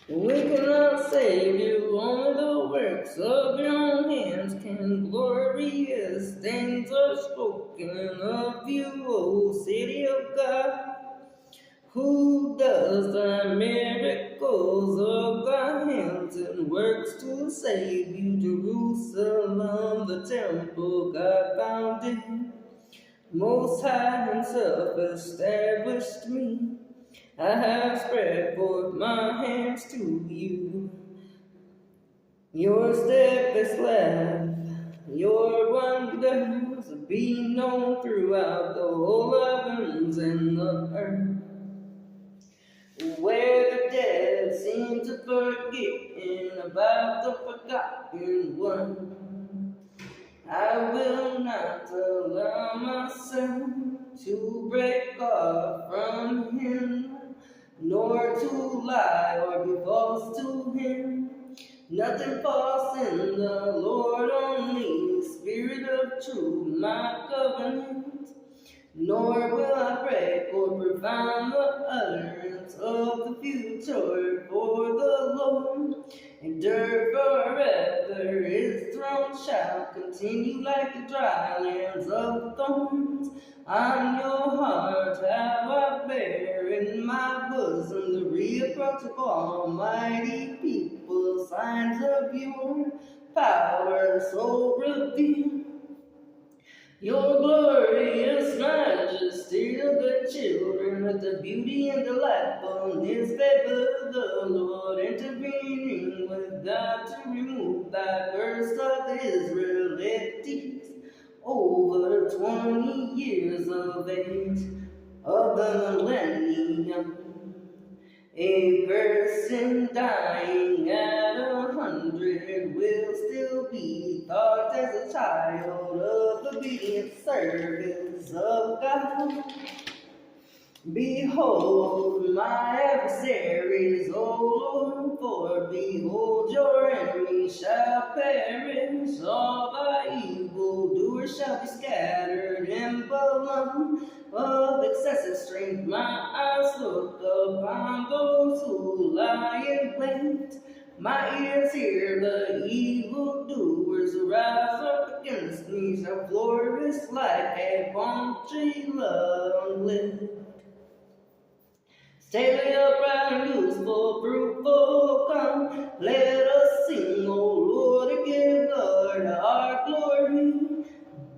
We cannot save you, only the works of your own hands can. Glorious things are spoken of you, O city of God. Who does the miracles of thy hands and works to save you, Jerusalem, the temple God founded? Most High Himself established me. I have spread forth my hands to you. Your steadfast love, your wonders be known throughout the whole heavens and the earth. Where the dead seem to forget about the forgotten one, I will not allow myself to break off from him, nor to lie or be false to him. Nothing false in the Lord, only Spirit of truth, my covenant. Nor will I break or profound the utterance of the future, for the Lord endure forever. His throne shall continue like the dry lands of thorns. On your heart how I bear in my bosom the reproach of almighty people, signs of your power so revealed. Your glorious majesty of the children, with the beauty and delightfulness favor the Lord, intervening with God to remove thy curse of the Israelites over 20 years of age of the millennium. A person dying at 100 will still be thought as a child of obedient service of God. Behold my adversaries, O Lord, for behold your enemies shall perish, all thy evildoers shall be scattered in Babylon. Of excessive strength my eyes look upon those who lie in wait. My ears hear the evildoers rise up against me, shall flourish like a palm tree long-lived. Stay upright and useful, fruitful, come. Let us sing, O Lord, and give Lord our glory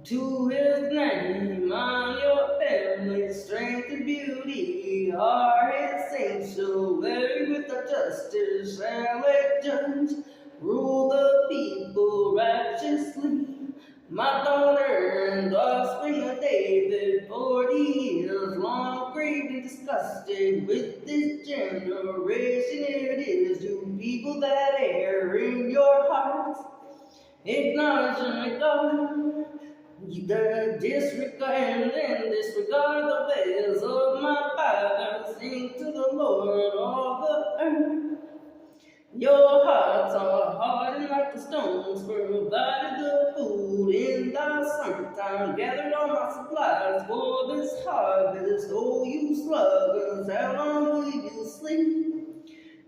to his name. On your family, strength and beauty are his sanctuary. With the justice shall a judge rule the people righteously. My daughter and offspring of David, 40 years long, grieved and disgusted with this generation. It is you people that err in your hearts, acknowledge and regard the disregard and disregard the ways of my father. Sing to the Lord, all the earth. Your hearts are hardened like the stones, provided the food in the summertime, gathered all my supplies for this harvest. Oh, you sluggers, how long will you sleep?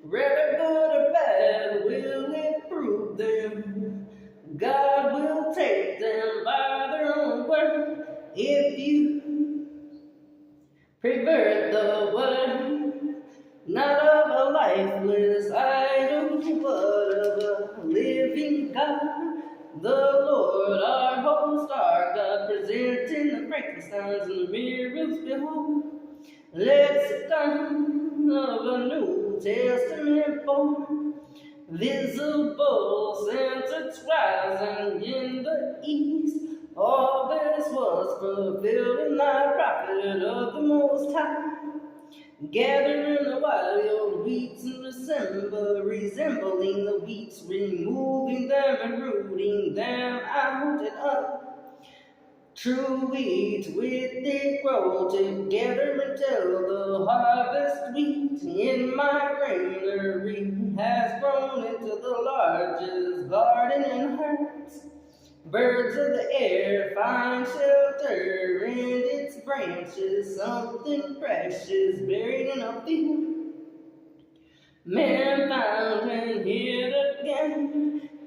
Whether good or bad, will it prove them? God will take them by their own word. If you pervert the word, not of a lifeless idol, but of a living God. The Lord our host, our God, presenting the Frankensteins and the miracles behold. Lexicon of a New Testament born, visible since rising in the east. All this was fulfilled in thy prophet of the Most High. Gathering the wild wheats in December, resembling the wheats, removing them and rooting them out and up. True wheat with it grow together until the harvest wheat in my granary has grown into the largest garden in herds. Birds of the air find shelter in its branches, something precious buried in a field. Man finds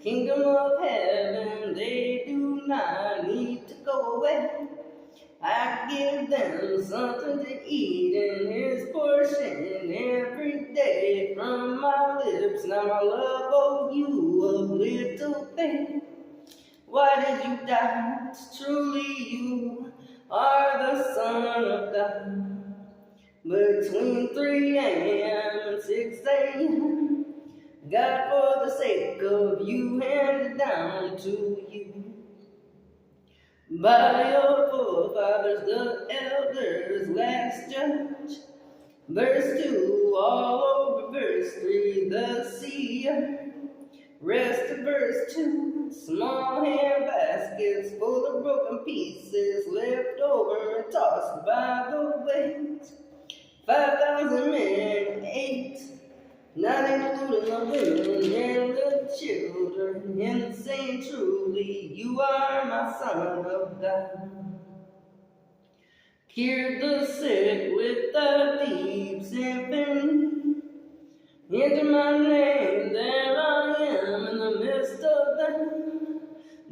Kingdom of heaven, they do not need to go away. I give them something to eat in His portion every day from my lips. Now my love, oh, you of little faith. Why did you die? Truly you are the Son of God. Between 3 a.m. and 6 a.m., God, for the sake of you, handed down to you. By your forefathers, the elders, last judge. Verse 2, all over verse 3, the seer. Rest of verse 2, small hand baskets full of broken pieces left over and tossed by the waves. 5,000 men, 8, not including the women and the children, and saying truly, you are my Son of God. Cured the sick with the deep symphony. Enter my name, there I am in the midst of them.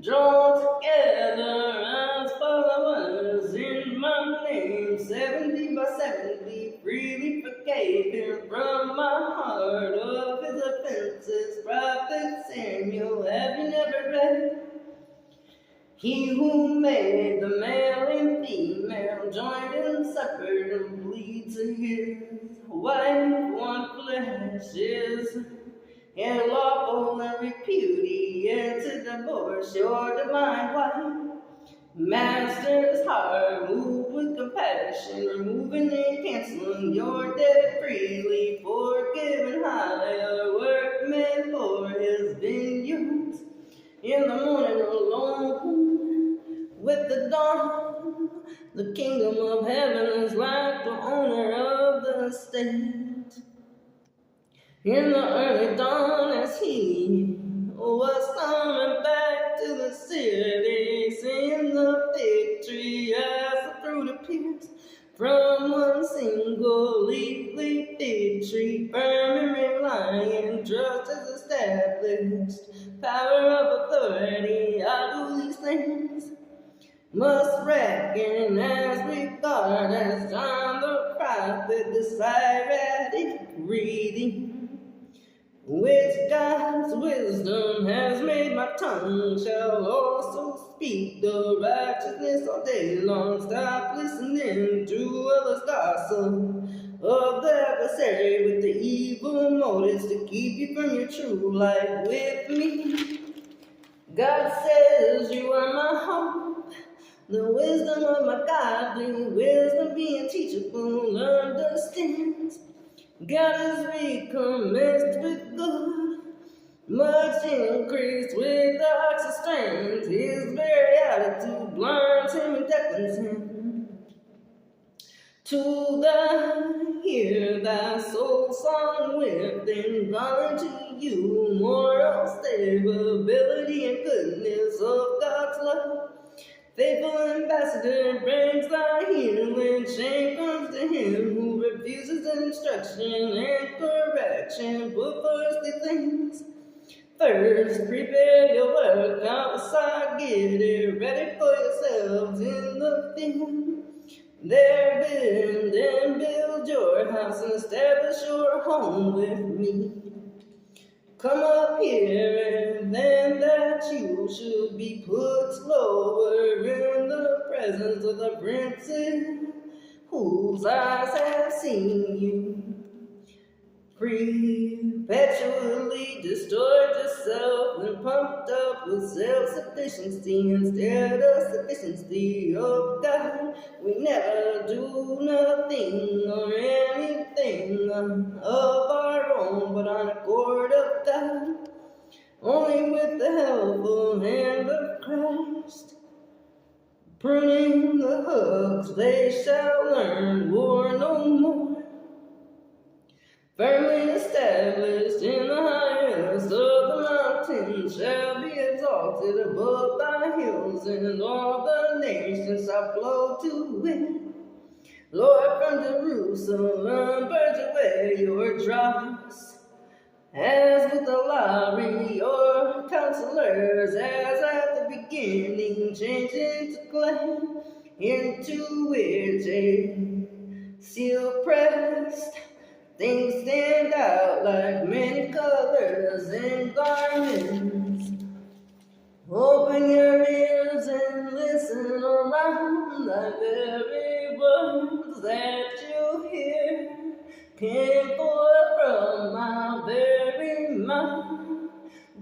Drawn together as followers in my name. 70 by 70, freely forgave him from my heart of his offenses. Prophet Samuel, have you never read? He who made the male and female joined and suffered and bleed to his wife, one flesh is and lawful and repudiate to divorce your divine wife. Master's heart moved with compassion, removing and canceling your debt freely, forgiving higher workmen for his vineyards. In the morning alone, with the dawn, the kingdom of heaven is like the owner of the estate. In the early dawn, as he was coming back to the city, seeing the fig tree as the fruit appears from one single leafy fig tree, firm and relying, trust is established. Power of authority, I do these things. Must reckon as regard as John the prophet, the Syriac reading, which God's wisdom has made my tongue, shall also speak the righteousness all day long. Stop listening to others' gossip of the adversary with the evil motives to keep you from your true life with me. God says you are my hope, the wisdom of my godly wisdom being teachable understands. God is recommenced with good, much increased with ox of strength. His very attitude blinds him and deafens him. To the hear thy soul song within, calling to you moral stability and goodness of God's love. Faithful ambassador brings thy healing, shame comes to him who refuses instruction and correction. Put first the things first, prepare your work outside, get it ready for yourselves in the field. There build and build your house and establish your home with me. Come up here and then that you should be put lower in the presence of the princes whose eyes have seen you. Perpetually destroyed yourself and pumped up with self-sufficiency instead of sufficiency of God. We never do nothing or anything of our own, but on accord of God, only with the helpful hand of Christ. Pruning the hooks, they shall learn war no more. Firmly established in the highest of the mountains, shall be exalted above thy hills, and all the nations shall flow to it. Lord, from Jerusalem, purge away your dross, As with the lottery or counselors, as at the beginning, changing to clay, into which a seal pressed. Things stand out like many colors in garments. Open your ears and listen around. The very words that you hear came forth from my very mouth.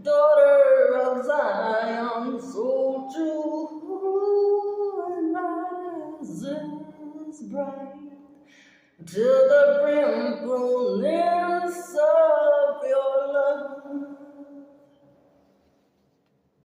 Daughter of Zion, so true and rises bright to the brimfulness of your love.